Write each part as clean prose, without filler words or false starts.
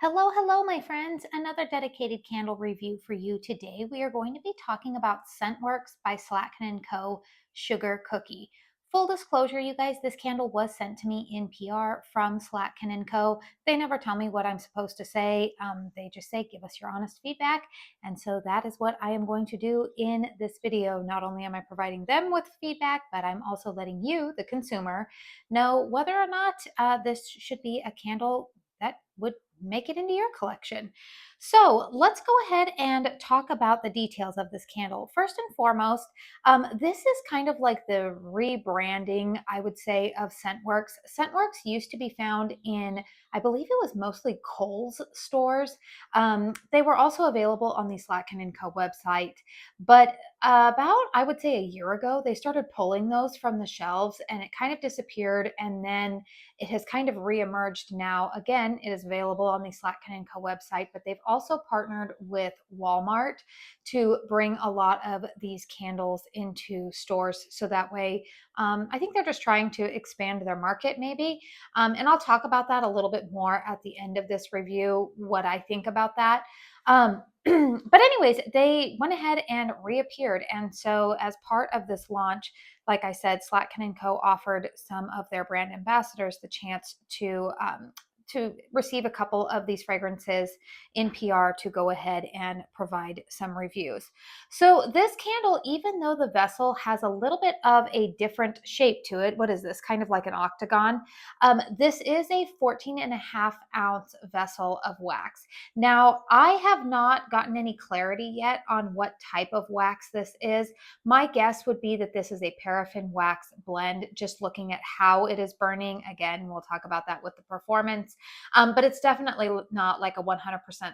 Hello, hello, my friends. Another dedicated candle review for you today. We are going to be talking about SCENTWORX by Slatkin & Co. Sugar Cookie. Full disclosure, you guys, this candle was sent to me in PR from Slatkin & Co. They never tell me what I'm supposed to say. They just say, give us your honest feedback. And so that is what I am going to do in this video. Not only am I providing them with feedback, but I'm also letting you, the consumer, know whether or not this should be a candle that would make it into your collection. So let's go ahead and talk about the details of this candle. First and foremost, this is kind of like the rebranding, I would say, of SCENTWORX. SCENTWORX used to be found in, I believe it was mostly Kohl's stores. They were also available on the Slatkin & Co. website, but about, I would say, a year ago, they started pulling those from the shelves and it kind of disappeared. And then it has kind of reemerged now. Again, it is available on the Slatkin & Co. website, but they've also partnered with Walmart to bring a lot of these candles into stores. So that way, I think they're just trying to expand their market maybe. And I'll talk about that a little bit more at the end of this review, what I think about that. But anyways, they went ahead and reappeared. And so as part of this launch, like I said, Slatkin & Co. offered some of their brand ambassadors the chance to receive a couple of these fragrances in PR to go ahead and provide some reviews. So this candle, even though the vessel has a little bit of a different shape to it, what is this? Kind of like an octagon. This is a 14.5 ounce vessel of wax. Now, I have not gotten any clarity yet on what type of wax this is. My guess would be that this is a paraffin wax blend, just looking at how it is burning. Again, we'll talk about that with the performance, but it's definitely not like a 100%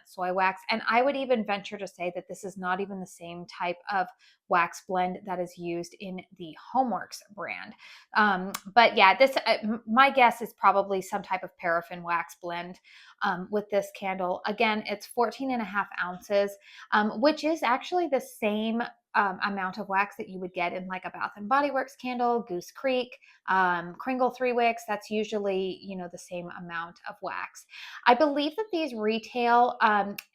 soy wax. And I would even venture to say that this is not even the same type of wax blend that is used in the HomeWorks brand. But yeah, my guess is probably some type of paraffin wax blend with this candle. Again, it's 14.5 ounces, which is actually the same amount of wax that you would get in like a Bath and Body Works candle, Goose Creek, Kringle 3 Wicks. That's usually, the same amount of wax. I believe that these retail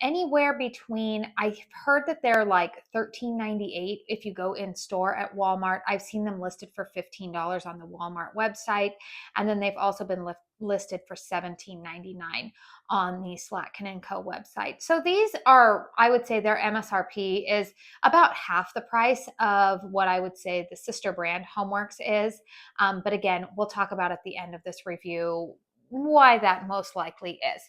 anywhere between, I've heard that they're like $13.98 if you go in store at Walmart. I've seen them listed for $15 on the Walmart website. And then they've also been listed for $17.99 on the Slatkin & Co. website. So these are, I would say their MSRP is about half the price of what I would say the sister brand HomeWorks is. But again, we'll talk about at the end of this review why that most likely is.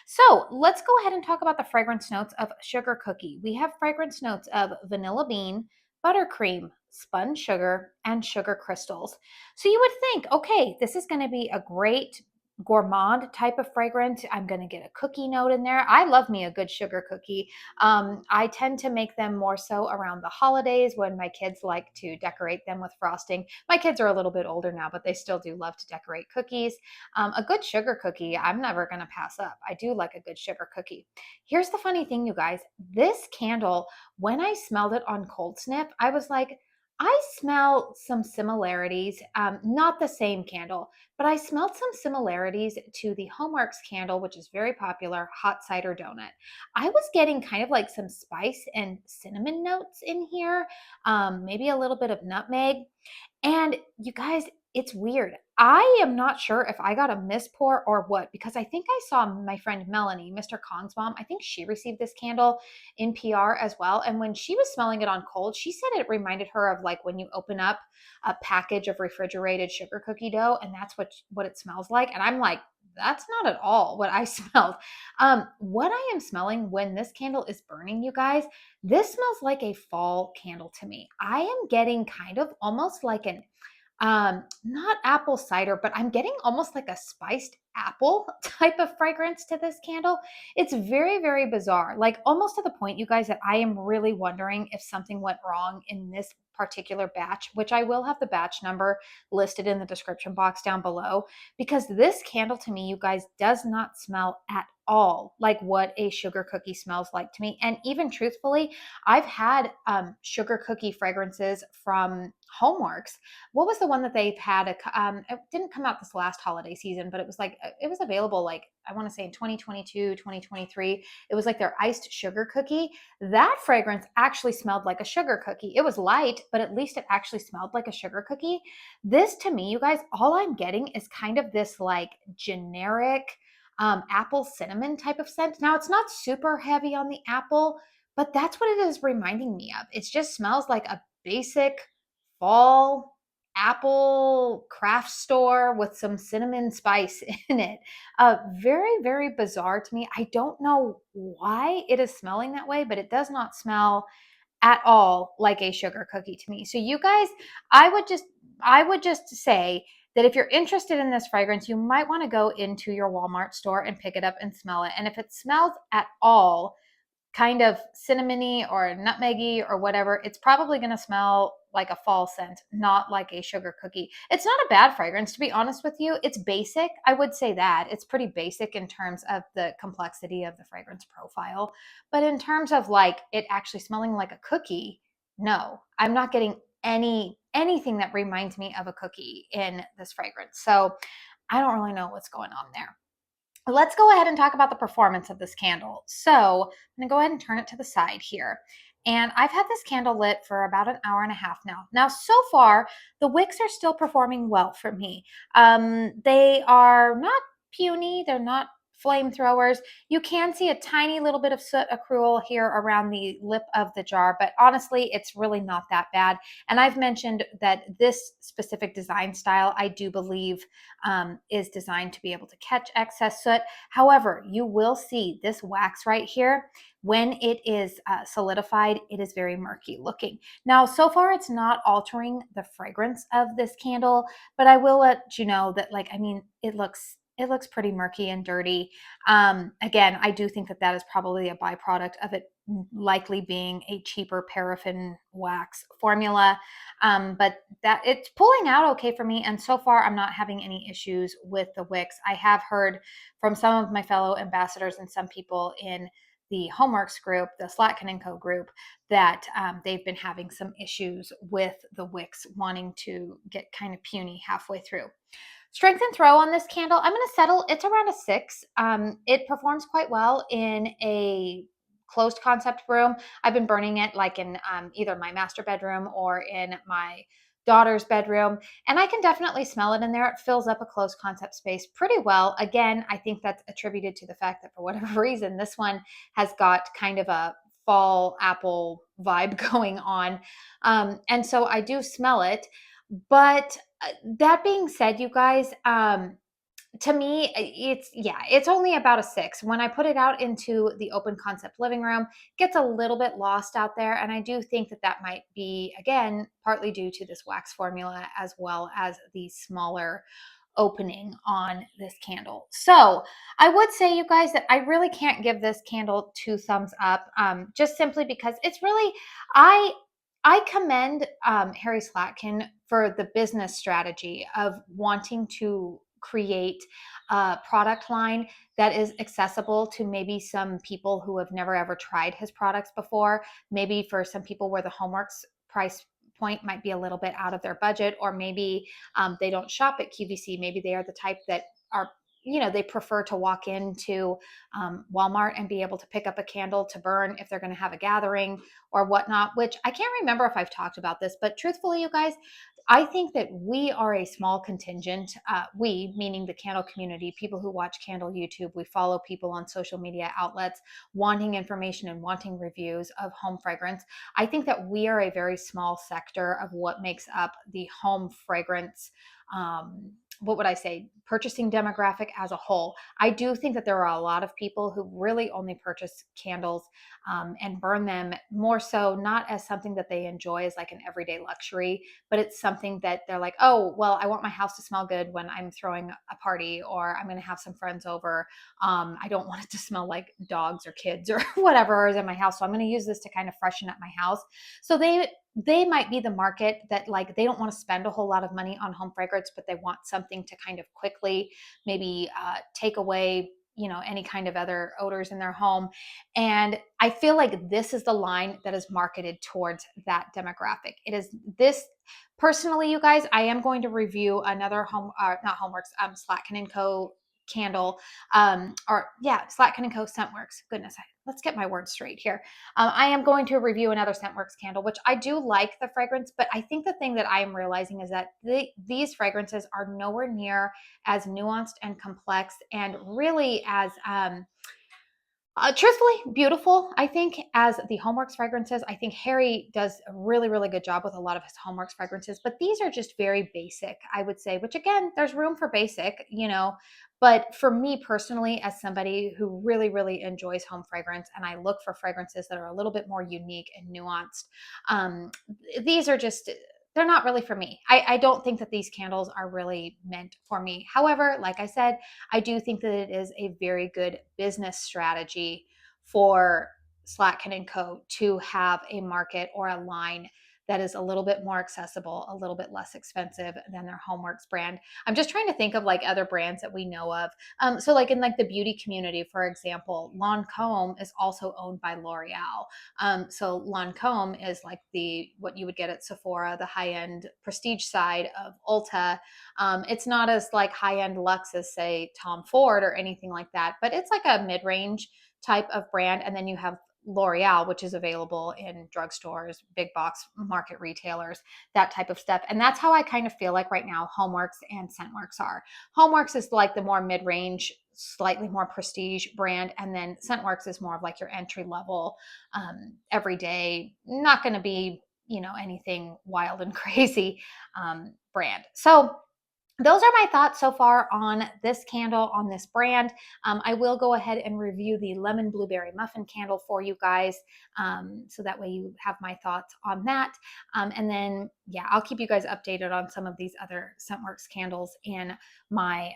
So let's go ahead and talk about the fragrance notes of Sugar Cookie. We have fragrance notes of vanilla bean, buttercream, spun sugar, and sugar crystals. So you would think, okay, this is going to be a great gourmand type of fragrance. I'm going to get a cookie note in there. I love me a good sugar cookie. I tend to make them more so around the holidays when my kids like to decorate them with frosting. My kids are a little bit older now, but they still do love to decorate cookies. A good sugar cookie, I'm never going to pass up. I do like a good sugar cookie. Here's the funny thing, you guys. This candle, when I smelled it on Cold Snip, I was like, I smell some similarities, not the same candle, but I smelled some similarities to the HomeWorks candle, which is very popular, hot cider donut. I was getting kind of like some spice and cinnamon notes in here, maybe a little bit of nutmeg. And you guys, it's weird. I am not sure if I got a mispore or what, because I think I saw my friend Melanie, Mr. Kong's mom. I think she received this candle in PR as well. And when she was smelling it on cold, she said it reminded her of like when you open up a package of refrigerated sugar cookie dough, and that's what it smells like. And I'm like, that's not at all what I smelled. What I am smelling when this candle is burning, you guys, this smells like a fall candle to me. I am getting kind of almost like an not apple cider, but I'm getting almost like a spiced apple type of fragrance to this candle. It's very, very bizarre. Like almost to the point, you guys, that I am really wondering if something went wrong in this particular batch, which I will have the batch number listed in the description box down below, because this candle to me, you guys, does not smell at all like what a sugar cookie smells like to me. And even truthfully, I've had sugar cookie fragrances from SCENTWORX. What was the one that they've had? It didn't come out this last holiday season, but it was like, it was available like, I want to say in 2022, 2023. It was like their iced sugar cookie. That fragrance actually smelled like a sugar cookie. It was light, but at least it actually smelled like a sugar cookie. This to me, you guys, all I'm getting is kind of this like generic apple cinnamon type of scent. Now, it's not super heavy on the apple, but that's what it is reminding me of. It just smells like a basic fall apple craft store with some cinnamon spice in it. Very, very bizarre to me. I don't know why it is smelling that way, but it does not smell at all like a sugar cookie to me. So you guys, I would just say that if you're interested in this fragrance, you might want to go into your Walmart store and pick it up and smell it. And if it smells at all kind of cinnamony or nutmeggy or whatever, it's probably going to smell like a fall scent, not like a sugar cookie. It's not a bad fragrance, to be honest with you. It's basic. I would say that. It's pretty basic in terms of the complexity of the fragrance profile. But in terms of like it actually smelling like a cookie, no, I'm not getting anything that reminds me of a cookie in this fragrance. So I don't really know what's going on there. Let's go ahead and talk about the performance of this candle. So I'm gonna go ahead and turn it to the side here. And I've had this candle lit for about an hour and a half now. Now, so far, the wicks are still performing well for me. They are not puny, they're not flamethrowers. You can see a tiny little bit of soot accrual here around the lip of the jar, but honestly, it's really not that bad. And I've mentioned that this specific design style, I do believe, is designed to be able to catch excess soot. However, you will see this wax right here. When it is solidified, it is very murky looking. Now, so far, it's not altering the fragrance of this candle, but I will let you know that, like, I mean, it looks pretty murky and dirty. Again, I do think that that is probably a byproduct of it likely being a cheaper paraffin wax formula. But that it's pulling out okay for me. And so far, I'm not having any issues with the wicks. I have heard from some of my fellow ambassadors and some people in the SCENTWORX group, the Slatkin & Co group, that they've been having some issues with the wicks wanting to get kind of puny halfway through. Strength and throw on this candle, I'm going to settle. It's around a 6. It performs quite well in a closed concept room. I've been burning it like in either my master bedroom or in my daughter's bedroom, and I can definitely smell it in there. It fills up a closed concept space pretty well. Again, I think that's attributed to the fact that for whatever reason, this one has got kind of a fall apple vibe going on. And so I do smell it. But that being said, you guys, to me, it's only about a 6. When I put it out into the open concept living room, it gets a little bit lost out there. And I do think that that might be, again, partly due to this wax formula as well as the smaller opening on this candle. So I would say, you guys, that I really can't give this candle 2 thumbs up, just simply because it's really, I I commend Harry Slatkin for the business strategy of wanting to create a product line that is accessible to maybe some people who have never ever tried his products before. Maybe for some people where the SCENTWORX price point might be a little bit out of their budget, or maybe they don't shop at QVC. Maybe they are the type that are, they prefer to walk into Walmart and be able to pick up a candle to burn if they're going to have a gathering or whatnot, which I can't remember if I've talked about this, but truthfully, you guys, I think that we are a small contingent, we, meaning the candle community, people who watch candle YouTube, we follow people on social media outlets wanting information and wanting reviews of home fragrance. I think that we are a very small sector of what makes up the home fragrance, what would I say, purchasing demographic as a whole. I do think that there are a lot of people who really only purchase candles and burn them more so not as something that they enjoy as like an everyday luxury, but it's something that they're like, oh, well, I want my house to smell good when I'm throwing a party or I'm going to have some friends over. I don't want it to smell like dogs or kids or whatever is in my house. So I'm going to use this to kind of freshen up my house. So they might be the market that like they don't want to spend a whole lot of money on home fragrance, but they want something to kind of quickly maybe take away any kind of other odors in their home. And I feel like this is the line that is marketed towards that demographic. It is this personally, you guys. I am going to review another not HomeWorks, Slatkin and Co. candle, Slatkin and Co. SCENTWORX. Goodness, let's get my words straight here. I am going to review another SCENTWORX candle, which I do like the fragrance, but I think the thing that I am realizing is that these fragrances are nowhere near as nuanced and complex and really as truthfully beautiful, I think, as the HomeWorks fragrances. I think Harry does a really, really good job with a lot of his HomeWorks fragrances, but these are just very basic, I would say, which again, there's room for basic, but for me personally, as somebody who really, really enjoys home fragrance and I look for fragrances that are a little bit more unique and nuanced, um, these are just, they're not really for me. I don't think that these candles are really meant for me. However, like I said, I do think that it is a very good business strategy for Slatkin and Co. to have a market or a line that is a little bit more accessible, a little bit less expensive than their HomeWorks brand. I'm just trying to think of like other brands that we know of. So like in like the beauty community, for example, Lancome is also owned by L'Oreal. So Lancome is like what you would get at Sephora, the high-end prestige side of Ulta. It's not as like high-end luxe as say Tom Ford or anything like that, but it's like a mid-range type of brand. And then you have L'Oreal, which is available in drugstores, big box market retailers, that type of stuff. And that's how I kind of feel like right now HomeWorks and SCENTWORX are. HomeWorks is like the more mid-range, slightly more prestige brand, and then SCENTWORX is more of like your entry level, everyday, not going to be anything wild and crazy brand. So those are my thoughts so far on this candle, on this brand. I will go ahead and review the lemon blueberry muffin candle for you guys, so that way you have my thoughts on that. And then, yeah, I'll keep you guys updated on some of these other SCENTWORX candles in my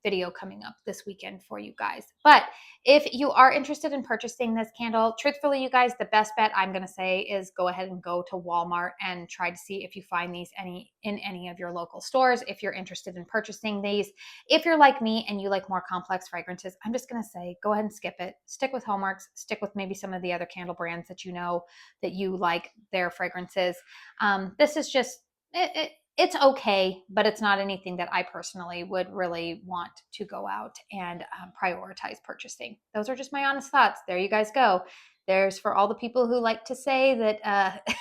video coming up this weekend for you guys. But if you are interested in purchasing this candle, truthfully, you guys, the best bet I'm going to say is go ahead and go to Walmart and try to see if you find these in any of your local stores. If you're interested in purchasing these, if you're like me and you like more complex fragrances, I'm just going to say go ahead and skip it. Stick with HomeWorks. Stick with maybe some of the other candle brands that you know that you like their fragrances. This is just it's okay, but it's not anything that I personally would really want to go out and prioritize purchasing. Those are just my honest thoughts. There you guys go. There's for all the people who like to say that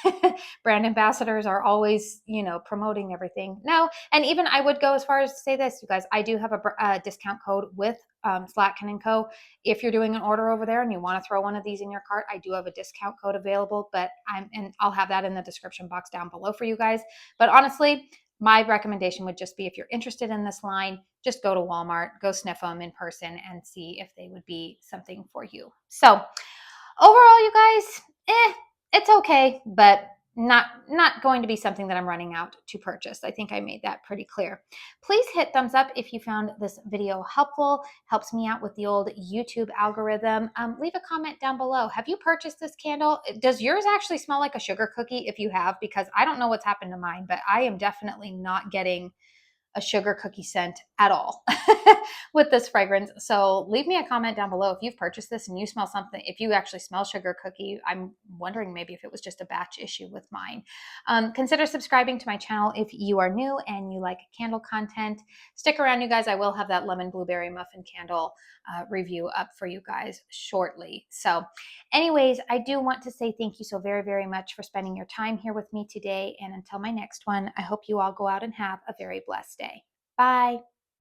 brand ambassadors are always, promoting everything. No, and even I would go as far as to say this, you guys, I do have a discount code with Slatkin & Co. If you're doing an order over there and you want to throw one of these in your cart, I do have a discount code available, and I'll have that in the description box down below for you guys. But honestly, my recommendation would just be if you're interested in this line, just go to Walmart, go sniff them in person and see if they would be something for you. So overall, you guys, it's okay, but not going to be something that I'm running out to purchase. I think I made that pretty clear. Please hit thumbs up if you found this video helpful. Helps me out with the old YouTube algorithm. Leave a comment down below. Have you purchased this candle? Does yours actually smell like a sugar cookie if you have? Because I don't know what's happened to mine, but I am definitely not getting a sugar cookie scent at all with this fragrance. So leave me a comment down below if you've purchased this and you smell something, if you actually smell sugar cookie. I'm wondering maybe if it was just a batch issue with mine. Consider subscribing to my channel if you are new and you like candle content. Stick around, you guys. I will have that lemon blueberry muffin candle review up for you guys shortly. So anyways, I do want to say thank you so very, very much for spending your time here with me today. And until my next one, I hope you all go out and have a very blessed day. Bye.